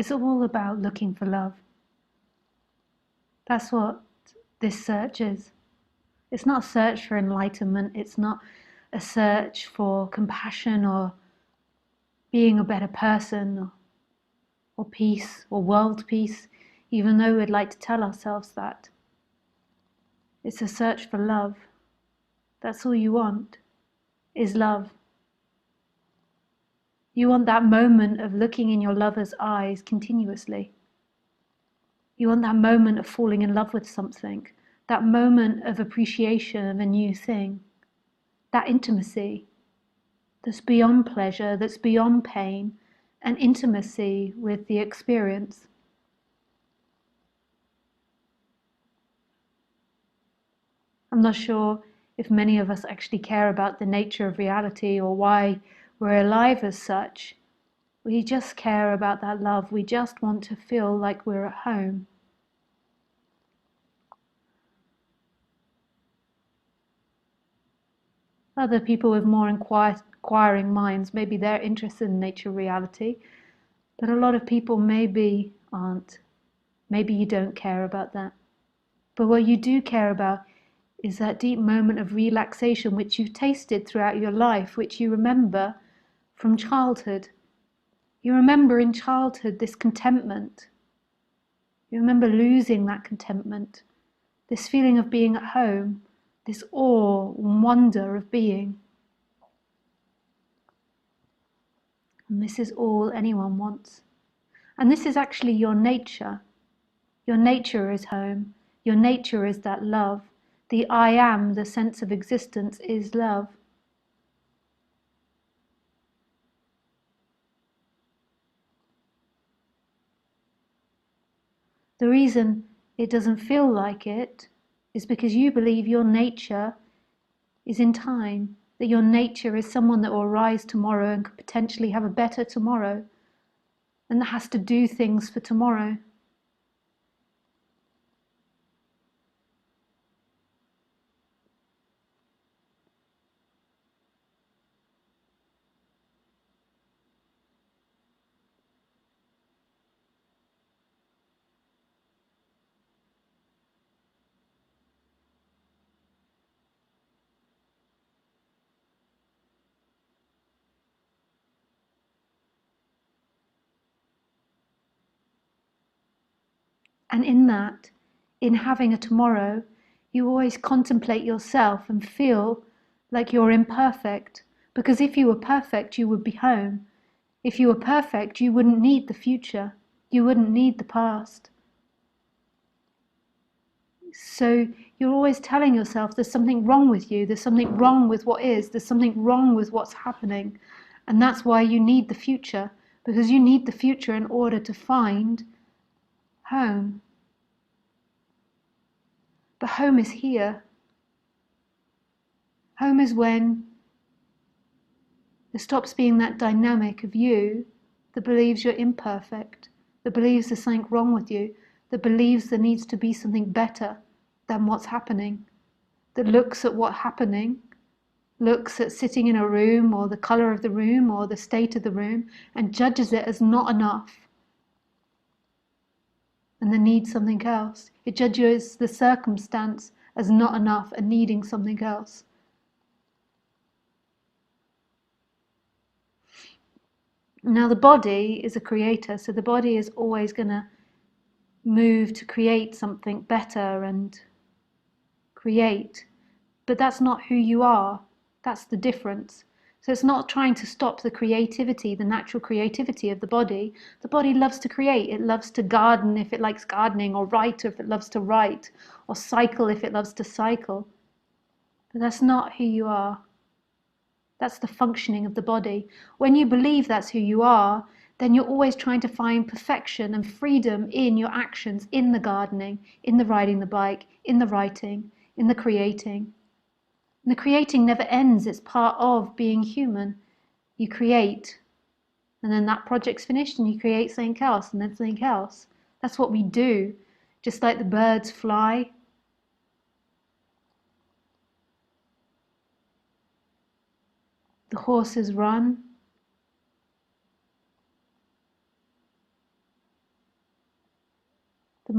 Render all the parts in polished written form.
It's all about looking for love. That's what this search is. It's not a search for enlightenment. It's not a search for compassion or being a better person or peace or world peace, even though we'd like to tell ourselves that. It's a search for love. That's all you want, is love. You want that moment of looking in your lover's eyes continuously. You want that moment of falling in love with something, that moment of appreciation of a new thing, that intimacy that's beyond pleasure, that's beyond pain, and intimacy with the experience. I'm not sure if many of us actually care about the nature of reality or why we're alive as such. We just care about that love. We just want to feel like we're at home. Other people with more inquiring minds, maybe they're interested in nature reality, but a lot of people maybe aren't. Maybe you don't care about that. But what you do care about is that deep moment of relaxation which you've tasted throughout your life, which you remember from childhood. You remember in childhood this contentment. You remember losing that contentment, this feeling of being at home, this awe and wonder of being. And this is all anyone wants. And this is actually your nature. Your nature is home. Your nature is that love. The I am, the sense of existence, is love. The reason it doesn't feel like it is because you believe your nature is in time, that your nature is someone that will rise tomorrow and could potentially have a better tomorrow, and that has to do things for tomorrow. And in that, in having a tomorrow, you always contemplate yourself and feel like you're imperfect. Because if you were perfect, you would be home. If you were perfect, you wouldn't need the future. You wouldn't need the past. So you're always telling yourself there's something wrong with you. There's something wrong with what is. There's something wrong with what's happening. And that's why you need the future. Because you need the future in order to find home. But home is here. Home is when there stops being that dynamic of you that believes you're imperfect, that believes there's something wrong with you, that believes there needs to be something better than what's happening, that looks at what's happening, looks at sitting in a room or the color of the room or the state of the room and judges it as not enough and then needs something else. It judges the circumstance as not enough and needing something else. Now the body is a creator, so the body is always going to move to create something better and create. But that's not who you are. That's the difference. So it's not trying to stop the creativity, the natural creativity of the body. The body loves to create. It loves to garden if it likes gardening, or write if it loves to write, or cycle if it loves to cycle. But that's not who you are. That's the functioning of the body. When you believe that's who you are, then you're always trying to find perfection and freedom in your actions, in the gardening, in the riding the bike, in the writing, in the creating. And the creating never ends. It's part of being human. You create, and then that project's finished, and you create something else, and then something else. That's what we do. Just like the birds fly, the horses run,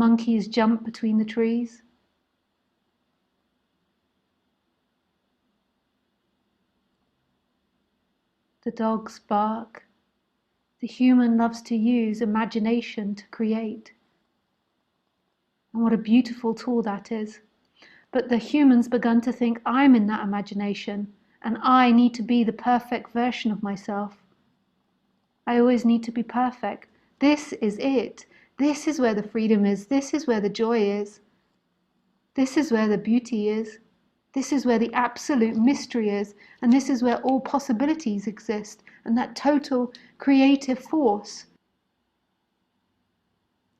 monkeys jump between the trees. The dogs bark. The human loves to use imagination to create. And what a beautiful tool that is. But the human's begun to think I'm in that imagination and I need to be the perfect version of myself. I always need to be perfect. This is it. This is where the freedom is. This is where the joy is. This is where the beauty is. This is where the absolute mystery is. And this is where all possibilities exist. And that total creative force.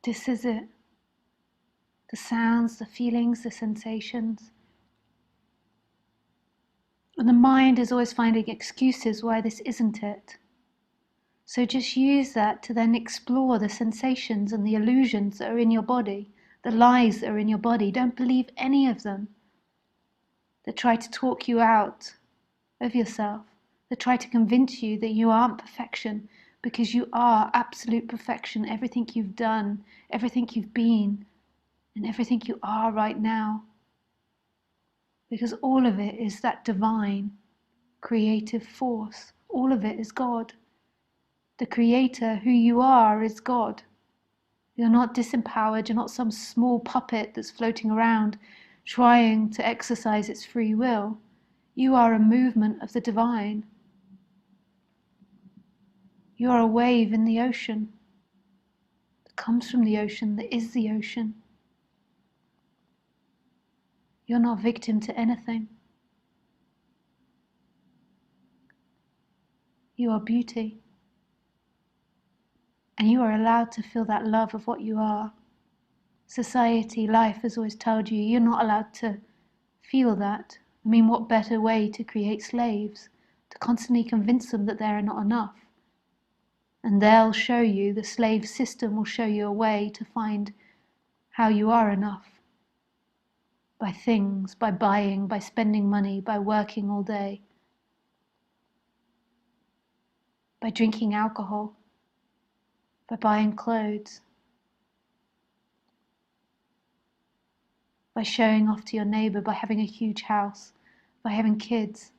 This is it. The sounds, the feelings, the sensations. And the mind is always finding excuses why this isn't it. So just use that to then explore the sensations and the illusions that are in your body, the lies that are in your body. Don't believe any of them that try to talk you out of yourself, that try to convince you that you aren't perfection, because you are absolute perfection. Everything you've done, everything you've been, and everything you are right now. Because all of it is that divine, creative force. All of it is God. The creator, who you are, is God. You're not disempowered. You're not some small puppet that's floating around trying to exercise its free will. You are a movement of the divine. You are a wave in the ocean that comes from the ocean, that is the ocean. You're not victim to anything. You are beauty. And you are allowed to feel that love of what you are. Society, life has always told you you're not allowed to feel that. I mean, what better way to create slaves? To constantly convince them that they're not enough. And they'll show you, the slave system will show you a way to find how you are enough. By things, by buying, by spending money, by working all day, by drinking alcohol, by buying clothes, by showing off to your neighbor, by having a huge house, by having kids,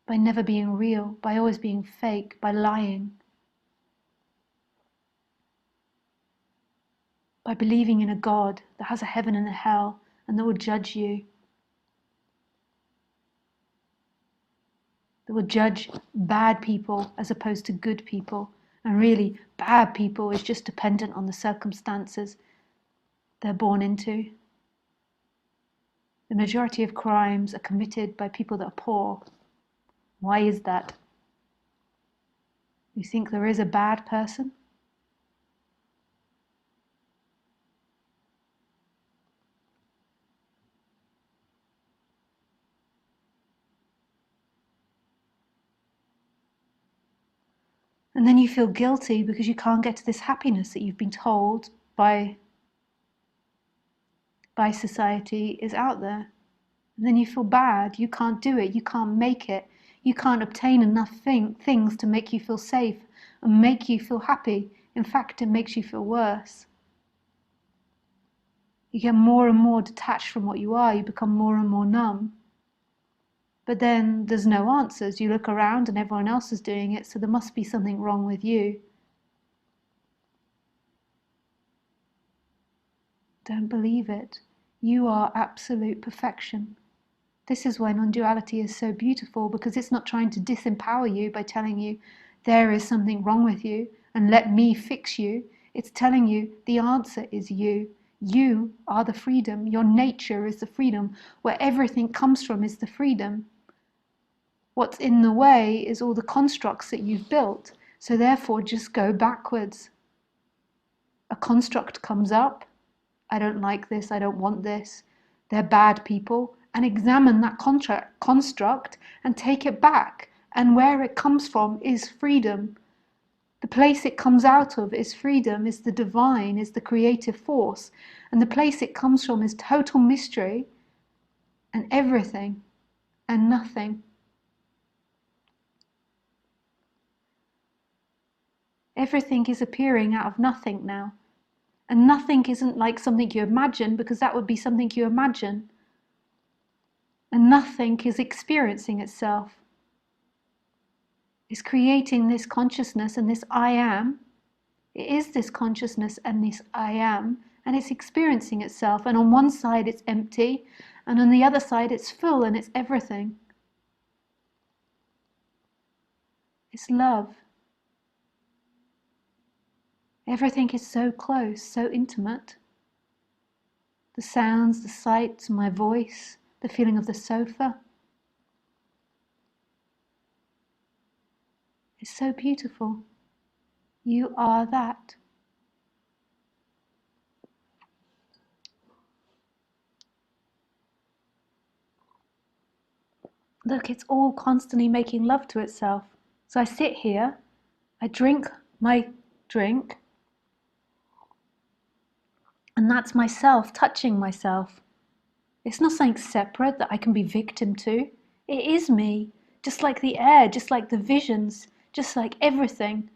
by never being real, by always being fake, by lying, by believing in a God that has a heaven and a hell and that will judge you, that will judge bad people as opposed to good people. And really, bad people is just dependent on the circumstances they're born into. The majority of crimes are committed by people that are poor. Why is that? You think there is a bad person? And then you feel guilty because you can't get to this happiness that you've been told by society is out there. And then you feel bad. You can't do it. You can't make it. You can't obtain enough things to make you feel safe and make you feel happy. In fact, it makes you feel worse. You get more and more detached from what you are. You become more and more numb. But then there's no answers. You look around and everyone else is doing it, so there must be something wrong with you. Don't believe it. You are absolute perfection. This is why non-duality is so beautiful, because it's not trying to disempower you by telling you there is something wrong with you and let me fix you. It's telling you the answer is you. You are the freedom. Your nature is the freedom. Where everything comes from is the freedom. What's in the way is all the constructs that you've built. So therefore, just go backwards. A construct comes up. I don't like this. I don't want this. They're bad people. And examine that construct and take it back. And where it comes from is freedom. The place it comes out of is freedom, is the divine, is the creative force. And the place it comes from is total mystery and everything and nothing. Everything is appearing out of nothing now. And nothing isn't like something you imagine, because that would be something you imagine. And nothing is experiencing itself. It's creating this consciousness and this I am. It is this consciousness and this I am, and it's experiencing itself. And on one side it's empty, and on the other side it's full and it's everything. It's love. Everything is so close, so intimate. The sounds, the sights, my voice, the feeling of the sofa. It's so beautiful. You are that. Look, it's all constantly making love to itself. So I sit here, I drink my drink, and that's myself touching myself. It's not something separate that I can be victim to. It is me, just like the air, just like the visions, just like everything.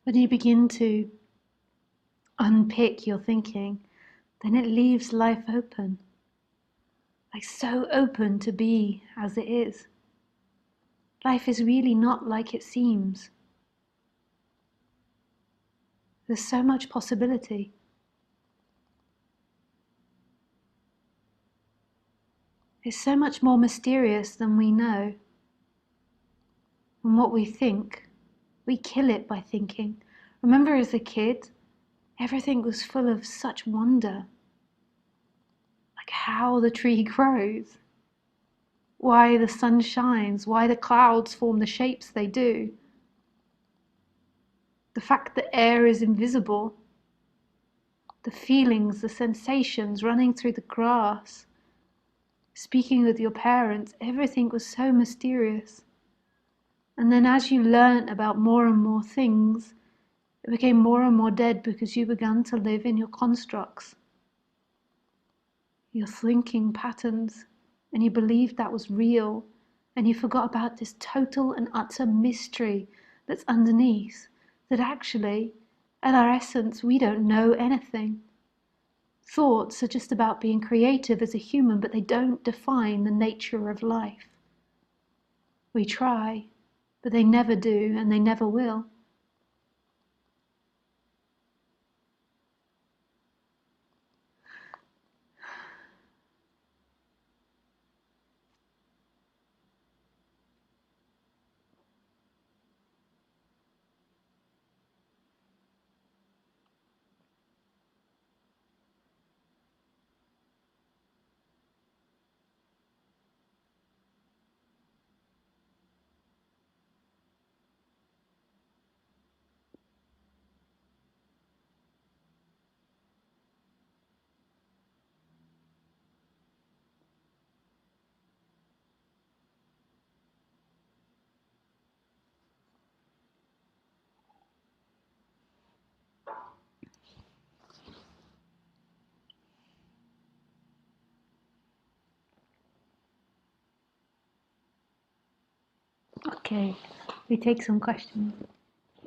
When you begin to unpick your thinking, then it leaves life open. Like so open to be as it is. Life is really not like it seems. There's so much possibility. It's so much more mysterious than we know. And what we think, we kill it by thinking. Remember as a kid, everything was full of such wonder. Like how the tree grows, why the sun shines, why the clouds form the shapes they do. The fact that air is invisible, the feelings, the sensations running through the grass, speaking with your parents, everything was so mysterious. And then as you learnt about more and more things, it became more and more dead because you began to live in your constructs, your thinking patterns, and you believed that was real, and you forgot about this total and utter mystery that's underneath, that actually, at our essence, we don't know anything. thoughts are just about being creative as a human, but they don't define the nature of life. We try, but they never do, and they never will. Okay, we take some questions.